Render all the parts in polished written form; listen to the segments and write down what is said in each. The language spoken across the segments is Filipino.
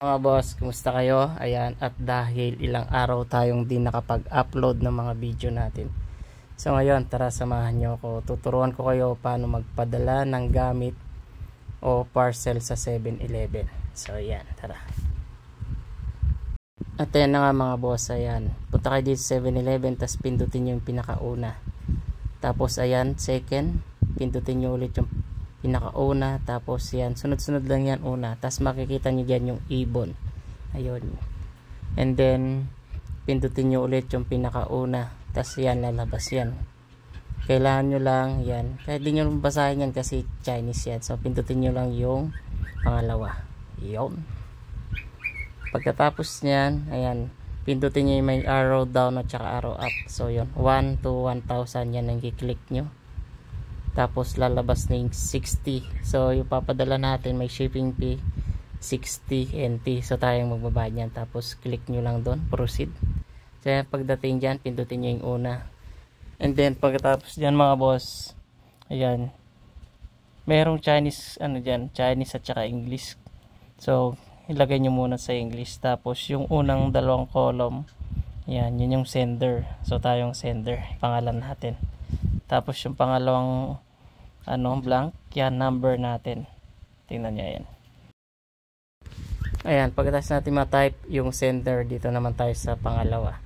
Mga boss, kumusta kayo? Ayan, at dahil ilang araw tayong di nakapag-upload ng mga video natin. So ngayon, tara samahan nyo ako. Tuturuan ko kayo paano magpadala ng gamit o parcel sa 7-Eleven. So ayan, tara. At ayan na nga mga boss, ayan. Punta kayo dito sa 7-Eleven, tapos pindutin nyo yung pinakauna. Tapos ayan, second, pindutin nyo ulit yung pinakauna, tapos yan, sunod-sunod lang yan una, tapos makikita nyo dyan yung ibon, ayun, and then pindutin nyo ulit yung pinakauna, tapos yan, lalabas yan. Kailangan nyo lang yan, kahit di nyo basahin yan kasi Chinese yan, so pindutin nyo lang yung pangalawa, yun. Pagkatapos nyan, ayan, pindutin nyo yung may arrow down at saka arrow up, so yun, 1 to 1,000 yan ang kiklik nyo. Tapos lalabas na yung 60. So yung papadala natin may shipping fee 60 NT. So tayong magbabayad yan. Tapos click nyo lang doon, proceed. So yan, pagdating dyan, pindutin nyo yung una. And then pagkatapos dyan mga boss, ayan, merong Chinese, ano dyan, Chinese at saka English. So ilagay nyo muna sa English. Tapos yung unang dalawang column, ayan, yun yung sender. So tayong sender, pangalan natin. Tapos yung pangalawang blank, yan number natin. Tingnan niya yan. Ayan, pagkatapos natin ma-type yung sender, dito naman tayo sa pangalawa.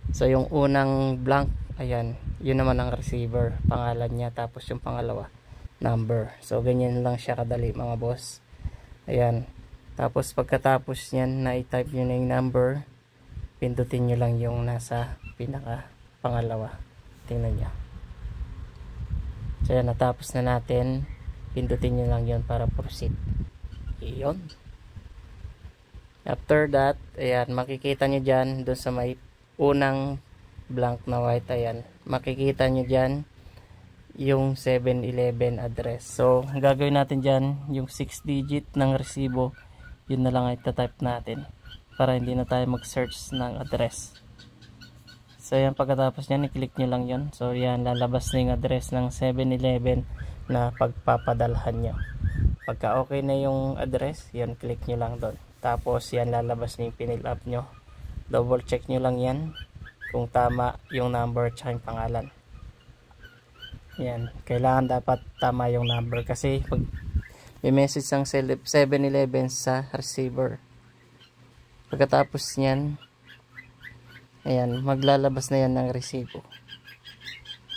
So yung unang blank, ayan, yun naman ang receiver, pangalan niya, tapos yung pangalawa, number. So ganyan lang siya kadali mga boss. Ayan. Tapos pagkatapos niyan na i-type nyo na yung number, pindutin nyo lang yung nasa pinaka pangalawa. Tingnan niya. So yan, natapos na natin, pindutin nyo lang yun para proceed. Iyon. After that, ayan, makikita nyo dyan doon sa may unang blank na white, ayan, makikita nyo dyan yung 7-Eleven address. So gagawin natin dyan yung 6 digit ng resibo, yun na lang ay type natin para hindi na tayo mag search ng address. So yan, pagkatapos nyan, i-click nyo lang yun. So yan, lalabas na yung address ng 7-Eleven na pagpapadalhan nyo. Pagka okay na yung address, yan, click nyo lang doon. Tapos yan, lalabas na yung pinil up nyo. Double check nyo lang yan kung tama yung number at yung pangalan. Yan, kailangan dapat tama yung number kasi pag may message ang 7-Eleven sa receiver. Pagkatapos nyan, ayan, maglalabas na yan ng resibo.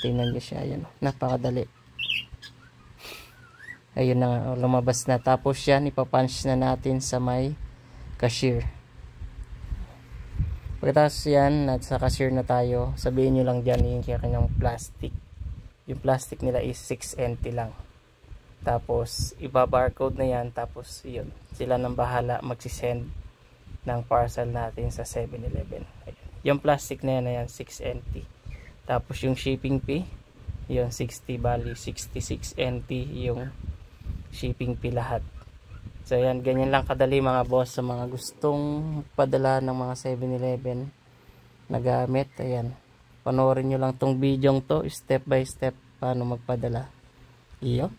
Tingnan nyo siya, ayan, napakadali. Ayun na, lumabas na. Tapos yan, ipapunch na natin sa may cashier. Pagkatapos yan, sa cashier na tayo, sabihin nyo lang dyan yung kaya ng plastic. Yung plastic nila is 6 NT lang. Tapos iba-barcode na yan, tapos yun, sila nang bahala magsisend ng parcel natin sa 7-Eleven. Yung plastic na yan, 6 NT. Tapos yung shipping fee, yung 60, bali 66 NT yung shipping fee lahat. So yan, ganyan lang kadali mga boss sa mga gustong padala ng mga 7-Eleven na gamit. Ayan, panoorin nyo lang tong video to, step by step paano magpadala. Iyo.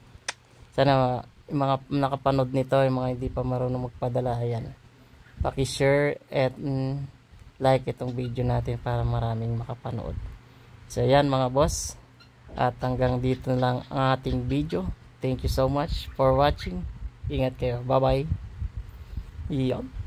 Sana yung mga nakapanood nito, yung mga hindi pa marunong magpadala, ayan, paki-share at like itong video natin para maraming makapanood. So yan mga boss, at hanggang dito lang ang ating video. Thank you so much for watching. Ingat kayo. Bye bye. Iyon.